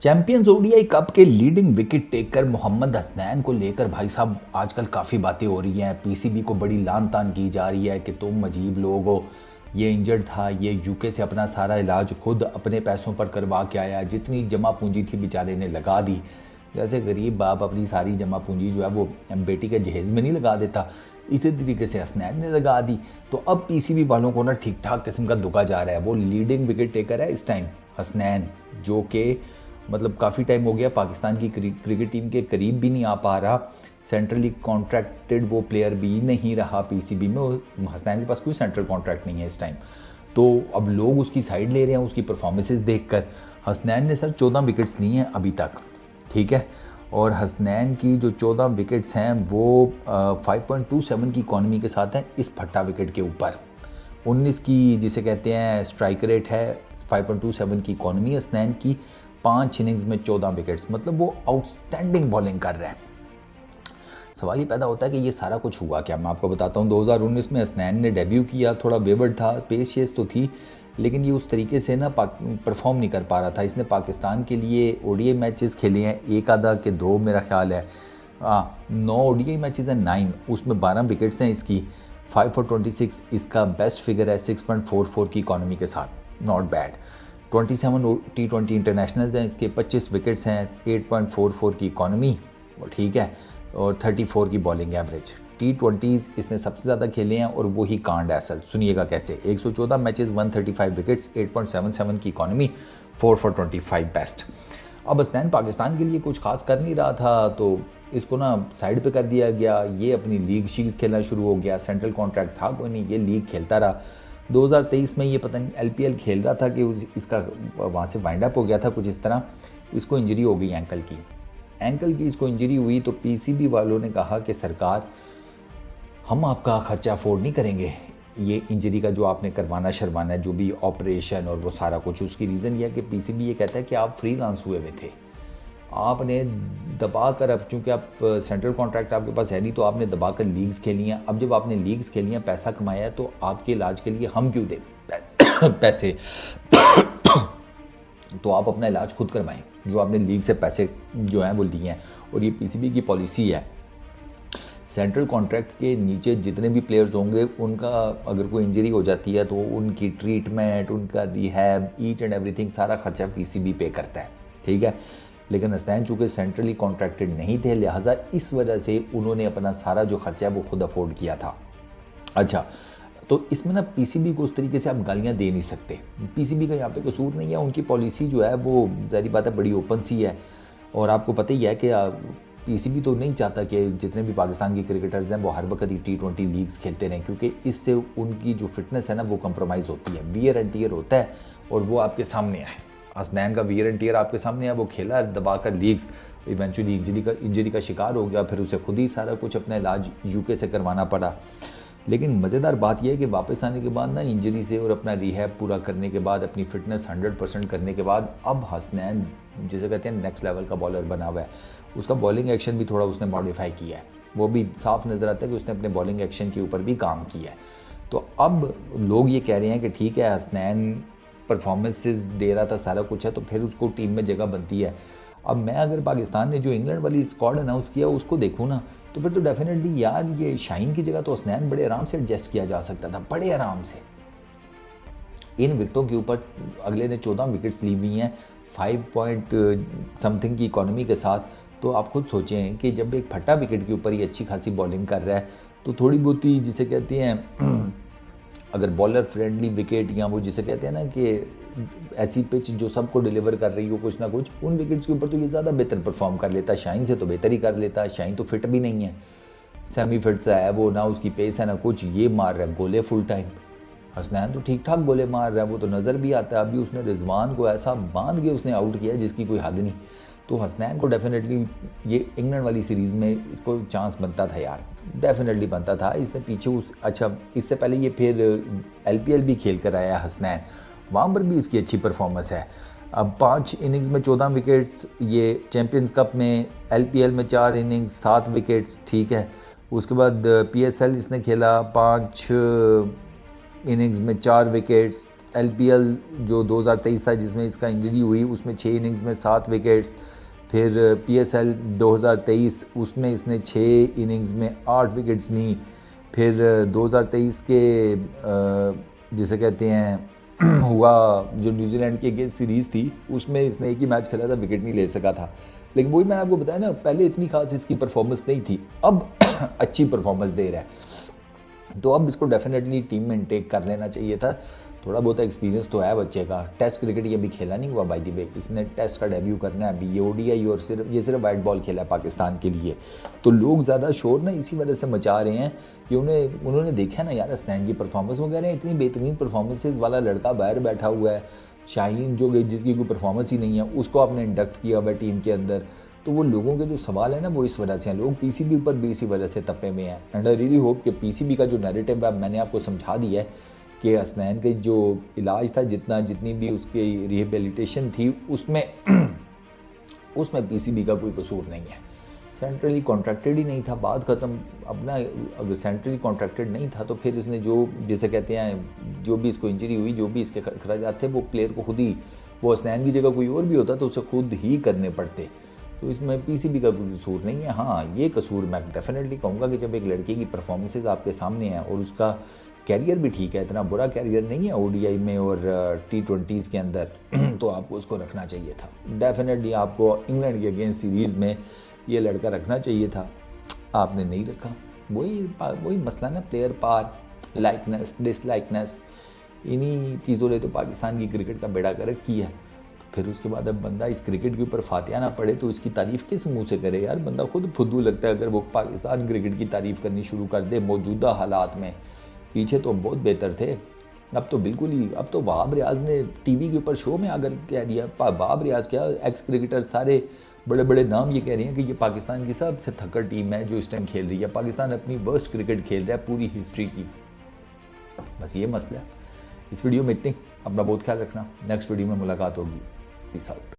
Champions ODI cup के leading wicket taker Mohammad Hasnain को लेकर भाई साहब आजकल काफ़ी बातें हो रही हैं। पीसीबी को बड़ी लान तान की जा रही है कि तुम अजीब लोग हो, ये इंजर्ड था, ये यूके से अपना सारा इलाज खुद अपने पैसों पर करवा के आया, जितनी जमा पूंजी थी बेचारे ने लगा दी। जैसे गरीब बाप अपनी सारी जमा पूंजी जो है वो बेटी के जहेज़ में नहीं लगा देता, इसी तरीके से हसनैन ने लगा दी। तो अब पीसीबी वालों को ना ठीक ठाक किस्म का दुका जा रहा है। वो लीडिंग विकेट टेकर है इस टाइम हसनैन, जो कि मतलब काफ़ी टाइम हो गया पाकिस्तान की क्रिकेट टीम के करीब भी नहीं आ पा रहा। सेंट्रली कॉन्ट्रैक्टेड वो प्लेयर भी नहीं रहा पीसीबी में। हसनैन के पास कोई सेंट्रल कॉन्ट्रैक्ट नहीं है इस टाइम। तो अब लोग उसकी साइड ले रहे हैं उसकी परफॉर्मेंसेस देखकर। हसनैन ने सर 14 विकेट्स ली हैं अभी तक, ठीक है। और हसनैन की जो 14 विकेट्स हैं वो 5.27 की इकॉनमी के साथ हैं इस फट्टा विकेट के ऊपर। 19 की जिसे कहते हैं स्ट्राइक रेट है, 5.27 की इकॉनमी हसनैन की, 5 इनिंग्स में 14 विकेट्स, मतलब वो आउटस्टैंडिंग बॉलिंग कर रहे हैं। सवाल ये पैदा होता है कि ये सारा कुछ हुआ क्या। मैं आपको बताता हूँ, 2019 में हसनैन ने डेब्यू किया, थोड़ा वेवर्ड था, पेस शेस तो थी, लेकिन ये उस तरीके से ना परफॉर्म नहीं कर पा रहा था। इसने पाकिस्तान के लिए ओडीआई मैचेस खेले हैं, एक आधा के 2 मेरा ख्याल है। 9 ओडीआई मैचेस हैं 9, उसमें 12 विकेट्स हैं इसकी, 5 for 26 इसका बेस्ट फिगर है, 6.44 की इकॉनमी के साथ, नॉट बैड। 27 T20 इंटरनेशनल्स हैं इसके, 25 विकेट्स हैं, 8.44 की इकॉनमी, ठीक है, और 34 की बॉलिंग एवरेज। T20s इसने सबसे ज़्यादा खेले हैं और वो ही कांड असल। सुनिएगा कैसे, 114 मैचेस, 135 विकेट्स, 8.77 की इकॉनमी, 4 for 25 बेस्ट। अब हसनैन पाकिस्तान के लिए कुछ खास कर नहीं रहा था, तो इसको ना साइड पे कर दिया गया। ये अपनी लीग शीग्स खेलना शुरू हो गया, सेंट्रल कॉन्ट्रैक्ट था कोई नहीं, ये लीग खेलता रहा। 2023 में ये पता नहीं एलपीएल खेल रहा था कि इसका वहाँ से वाइंड अप हो गया था कुछ इस तरह, इसको इंजरी हो गई एंकल की इसको इंजरी हुई। तो पीसीबी वालों ने कहा कि सरकार हम आपका खर्चा अफोर्ड नहीं करेंगे, ये इंजरी का जो आपने करवाना शर्वाना है, जो भी ऑपरेशन और वो सारा कुछ। उसकी रीज़न ये है कि पीसीबी ये कहता है कि आप फ्रीलांस हुए हुए थे, आपने दबा कर, अब चूँकि आप सेंट्रल कॉन्ट्रैक्ट आपके पास है नहीं, तो आपने दबा कर लीग्स खेली हैं। अब जब आपने लीग्स खेली हैं, पैसा कमाया है, तो आपके इलाज के लिए हम क्यों दें पैसे तो आप अपना इलाज खुद करवाएं, जो आपने लीग से पैसे जो हैं वो लिए हैं। और ये पीसीबी की पॉलिसी है, सेंट्रल कॉन्ट्रैक्ट के नीचे जितने भी प्लेयर्स होंगे उनका अगर कोई इंजरी हो जाती है तो उनकी ट्रीटमेंट, उनका रिहैब, ईच एंड एवरीथिंग, सारा खर्चा पीसीबी पे करता है, ठीक है। लेकिन हसनैन चूँकि सेंट्रली कॉन्ट्रैक्टेड नहीं थे, लिहाजा इस वजह से उन्होंने अपना सारा जो खर्चा है वो खुद अफोर्ड किया था। अच्छा, तो इसमें ना पीसीबी को उस तरीके से आप गालियाँ दे नहीं सकते। पीसीबी का यहाँ पे कसूर नहीं है, उनकी पॉलिसी जो है वो ज़ाहिर बात है बड़ी ओपन सी है। और आपको पता ही है कि पीसीबी तो नहीं चाहता कि जितने भी पाकिस्तान के क्रिकेटर्स हैं वो हर वक्त ही T20 लीग्स खेलते रहें, क्योंकि इससे उनकी जो फिटनेस है ना वो कंप्रोमाइज़ होती है, वियर एंड टियर होता है। और वो आपके सामने है, हसनैन का वियर एंड टियर आपके सामने है। वो खेला दबा कर लीग्स, इवेंचुअली इंजरी का शिकार हो गया, फिर उसे खुद ही सारा कुछ अपना इलाज यूके से करवाना पड़ा। लेकिन मज़ेदार बात यह है कि वापस आने के बाद ना इंजरी से और अपना रिहैब पूरा करने के बाद, अपनी फ़िटनेस 100% करने के बाद, अब हसनैन जिसे कहते हैं नेक्स्ट लेवल का बॉलर बना हुआ है। उसका बॉलिंग एक्शन भी थोड़ा उसने मॉडिफाई किया है, वो भी साफ नज़र आता है कि उसने अपने बॉलिंग एक्शन के ऊपर भी काम किया है। तो अब लोग ये कह रहे हैं कि ठीक है, हसनैन परफॉर्मेंसेस दे रहा था, सारा कुछ है, तो फिर उसको टीम में जगह बनती है। अब मैं अगर पाकिस्तान ने जो इंग्लैंड वाली स्क्वाड अनाउंस किया उसको देखूँ ना, तो फिर तो डेफिनेटली यार ये शाहीन की जगह तो हसनैन बड़े आराम से एडजस्ट किया जा सकता था, बड़े आराम से। इन विकेटों के ऊपर अगले ने 14 विकेट्स ली हुई हैं 5 पॉइंट समथिंग की इकॉनमी के साथ। तो आप खुद सोचें कि जब एक फटा विकेट के ऊपर ही अच्छी खासी बॉलिंग कर रहा है, तो थोड़ी बहुत ही जिसे कहते हैं अगर बॉलर फ्रेंडली विकेट, या वो जिसे कहते हैं ना कि ऐसी पिच जो सबको डिलीवर कर रही हो कुछ ना कुछ, उन विकेट्स के ऊपर तो ये ज़्यादा बेहतर परफॉर्म कर लेता। शाहीन से तो बेहतर ही कर लेता। शाहीन तो फिट भी नहीं है, सेमी फिट सा है वो, ना उसकी पेस है ना कुछ, ये मार रहा है गोले फुल टाइम। हसनैन तो ठीक ठाक गोले मार रहा है, वो तो नज़र भी आता है। अभी उसने रिजवान को ऐसा बांध के उसने आउट किया जिसकी कोई हद नहीं। तो हसनैन को डेफिनेटली ये इंग्लैंड वाली सीरीज़ में इसको चांस बनता था यार, डेफिनेटली बनता था। इसने पीछे अच्छा इससे पहले ये फिर एलपीएल भी खेल कर आया हसनैन, वहाँ पर भी इसकी अच्छी परफॉर्मेंस है। अब 5 इनिंग्स में 14 विकेट्स, ये चैम्पियंस कप में, एलपीएल में 4 इनिंग्स 7 विकेट्स, ठीक है। उसके बाद पीएसएल इसने खेला 5 इनिंग्स में 4 विकेट्स, LPL जो 2023 था जिसमें इसका इंजरी हुई, उसमें 6 इनिंग्स में 7 विकेट्स। फिर PSL 2023 उसमें इसने 6 इनिंग्स में 8 विकेट्स ली। फिर 2023 के जिसे कहते हैं हुआ जो न्यूजीलैंड की अगेंस्ट सीरीज़ थी, उसमें इसने एक ही मैच खेला था, विकेट नहीं ले सका था। लेकिन वही मैंने आपको बताया ना, पहले इतनी खास इसकी परफॉर्मेंस नहीं थी, अब अच्छी परफॉर्मेंस दे रहा है। तो अब इसको डेफिनेटली टीम में इनटेक कर लेना चाहिए था। थोड़ा बहुत एक्सपीरियंस तो है बच्चे का। टेस्ट क्रिकेट ये भी खेला नहीं हुआ बाय द वे, इसने टेस्ट का डेब्यू करना है अभी। ये ODI और सिर्फ वाइट बॉल खेला है पाकिस्तान के लिए। तो लोग ज़्यादा शोर ना इसी वजह से मचा रहे हैं कि उन्होंने देखा ना यार हसनैन की परफॉर्मेंस वगैरह, इतनी बेहतरीन परफॉर्मेंसेज वाला लड़का बाहर बैठा हुआ है। शाहीन जो जिसकी कोई परफॉर्मेंस ही नहीं है, उसको आपने इंडक्ट किया हुआ है टीम के अंदर। तो वो लोगों के जो सवाल है ना, वो इस वजह से हैं। लोग PCB पर भी इसी वजह से तपे में हैं। एंड आई रियली होप कि PCB का जो नैरेटिव है मैंने आपको समझा दिया है कि हसनैन का जो इलाज था, जितनी भी उसकी रिहेबिलिटेशन थी, उसमें PCB का कोई कसूर नहीं है। सेंट्रली कॉन्ट्रैक्टेड ही नहीं था, बात ख़त्म। अपना अगर सेंट्रली कॉन्ट्रैक्टेड नहीं था तो फिर इसने जो जिसे कहते हैं जो भी इसको इंजरी हुई, जो भी इसके खराजात थे, वो प्लेयर को खुद ही, वो हसनैन की जगह कोई और भी होता तो उसे खुद ही करने पड़ते। तो इसमें PCB का कोई कसूर नहीं है। हाँ, ये कसूर मैं डेफिनेटली कहूँगा कि जब एक लड़के की परफॉर्मेंसेज आपके सामने हैं और उसका कैरियर भी ठीक है, इतना बुरा कैरियर नहीं है ODI में और T20s के अंदर, तो आपको उसको रखना चाहिए था। डेफिनेटली आपको इंग्लैंड के अगेंस्ट सीरीज़ में ये लड़का रखना चाहिए था, आपने नहीं रखा। वही मसला ना, प्लेयर पार, लाइकनेस, डिसलाइकनेस, इन्हीं चीज़ों ने तो पाकिस्तान की क्रिकेट का बेड़ा गर्क किया। फिर उसके बाद अब बंदा इस क्रिकेट के ऊपर फातिहा ना पड़े तो इसकी तारीफ़ किस मुंह से करे यार। बंदा खुद फुद्दू लगता है अगर वो पाकिस्तान क्रिकेट की तारीफ़ करनी शुरू कर दे मौजूदा हालात में। पीछे तो बहुत बेहतर थे, अब तो बिल्कुल ही। अब तो वहाब रियाज ने टीवी के ऊपर शो में आकर कह दिया, वहाब रियाज क्या, एक्स क्रिकेटर सारे बड़े बड़े नाम ये कह रहे हैं कि ये पाकिस्तान की सबसे थक्कड़ टीम है जो इस टाइम खेल रही है। पाकिस्तान अपनी वर्स्ट क्रिकेट खेल रहा है पूरी हिस्ट्री की। बस ये मसला है। इस वीडियो में इतनी। अपना बहुत ख्याल रखना। नेक्स्ट वीडियो में मुलाकात होगी। Peace out.